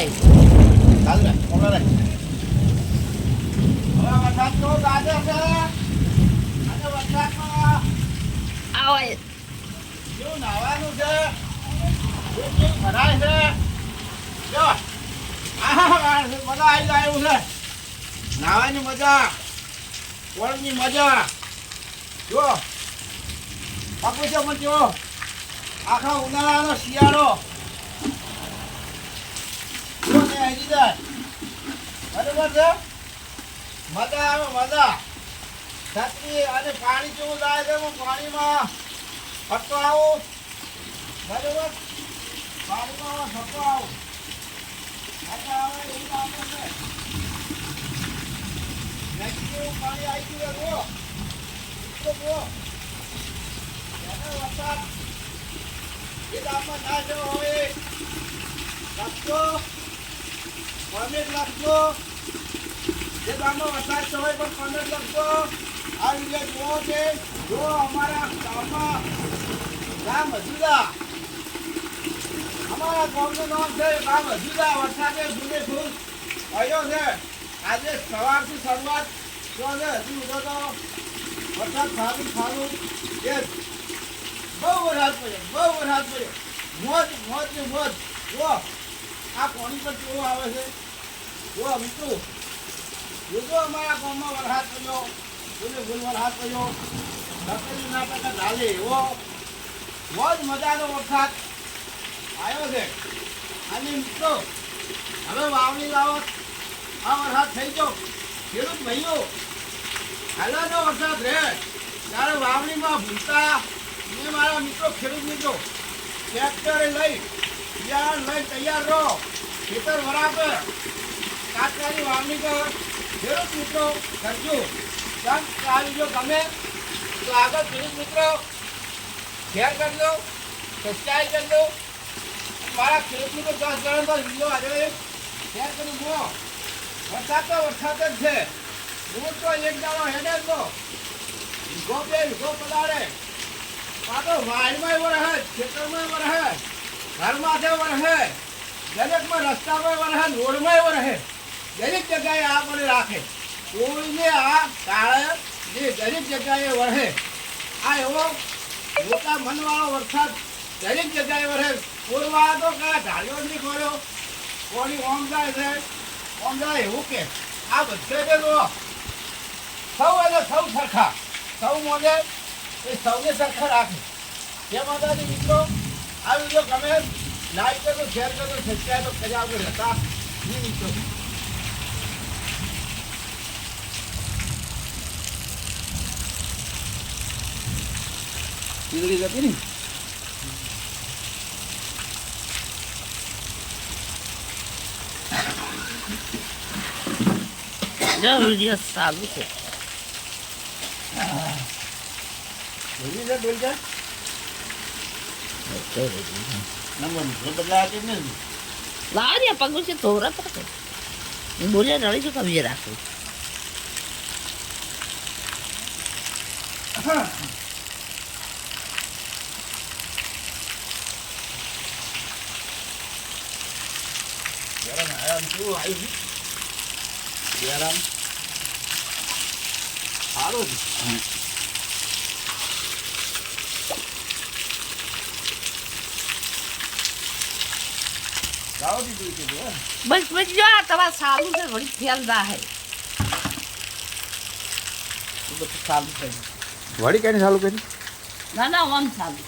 જાય ચાલ રે કોણ રે હવે વરસાદ તો ગાજે છે અને વરસાદમાં આવે કેવું નાવાનું છે કેવું ભરાય છે જો મજા આવી જાય એવું છે નાવાની મજા કોળની મજા જો બાપુ છે મને જો આખા ઉનાળાનો શિયાળો જો ને આવી જાય બરોબર છે મજા આવે મજા છત્રી અને પાણી જેવું જાય છે હું પાણીમાં ફરતો આવું બરોબર પાણીમાં ફરતો આવું મજા આવે એવું લાગે છે નદી જેવું પાણી આવી ગયું જુઓ જુઓ એને વરસાદ એ ગામમાં ના જવો હોય લખજો પરમેટ લખજો જે ગામમાં વરસાદ તો હોય પણ પરમેટ લખજો આ વિડીયો જુઓ છે જો અમારા ગામમાં ગામ હજુદા અમારા ગામનું નામ છે ગામ હજુદા વરસાદે ધૂળે ધૂળ આવ્યો છે આજે સવારથી શરૂઆત જો છે હજુ ઉઠો તો વરસાદ સારું સારું એ બહુ વરસાદ પડ્યો મોજ મોજ ને મોજ જો આ પાણી પર કેવું આવે છે જો મિત્રો જો અમારા ગામમાં વરસાદ પડ્યો ફૂલ વરસાદ પડ્યો નકલી નાટક ઢાલે એવો મોજ મજાનો વરસાદ આવ્યો છે અને મિત્રો હવે વાવણી લાવો આ વરસાદ થઈ ગયો ખેડૂત ભાઈઓ હાલનો વરસાદ રહે ત્યારે વાવણીમાં ભૂલતા ને મારા મિત્રો ખેડૂત મિત્રો ટ્રેક્ટરે લઈ બિયારણ લઈ તૈયાર રહો ખેતર વરાપે તાત્કાલિક વાવણી કર ખેડૂત મિત્રો કરજો આ વિડીયો ગમે તો આગળ ખેડૂત મિત્રો શેર કરજો સબસ્ક્રાઈબ કરજો મારા ખેડૂત મિત્રો 10 જણા તો વિડીયો આજે શેર કરી દો વરસાદ તો વરસાદ જ છે રોજ તો એક દાડો હેડે તો ગો પલાળે આ તો વાડમાં વરહે ખેતરમાં વરહે ઘરમાં વરહે દરેકમાં રસ્તામાં વરહે રોડમાં વરહે દરેક જગ્યાએ આ પડે રાખે કોઈને આ કાળે જે દરેક જગ્યાએ વરહે આ એવો મોટા મનવાળો વરસાદ દરેક જગ્યાએ વરહે પૂરવા તો કાં ઢાળ્યો જ નહીં કર્યો કોની ઓમ જાય છે ઓમ જાય એવું કે આ બધે જો સૌ એટલે સૌ સરખા સૌ મોજે એ સૌને સરખા રાખે જે માતાજી મિત્રો આ વિડીયો ગમે લાઈક કરજો શેર કરજો સબસ્ક્રાઈબ કર્યા વગર હતા નહીં મિત્રો વીજળી જતી ને જો વિડીયો ચાલુ છે લાવ દે પગું છે થોડા પડે બોલે રડી જો કબજે રાખું આરામ શું આવી આરામ સારું બસ બસ જો આ તમારે સારું છે વળી ખ્યાલ રાખે વળી કઈ ચાલુ કરી ના ના આમ સારું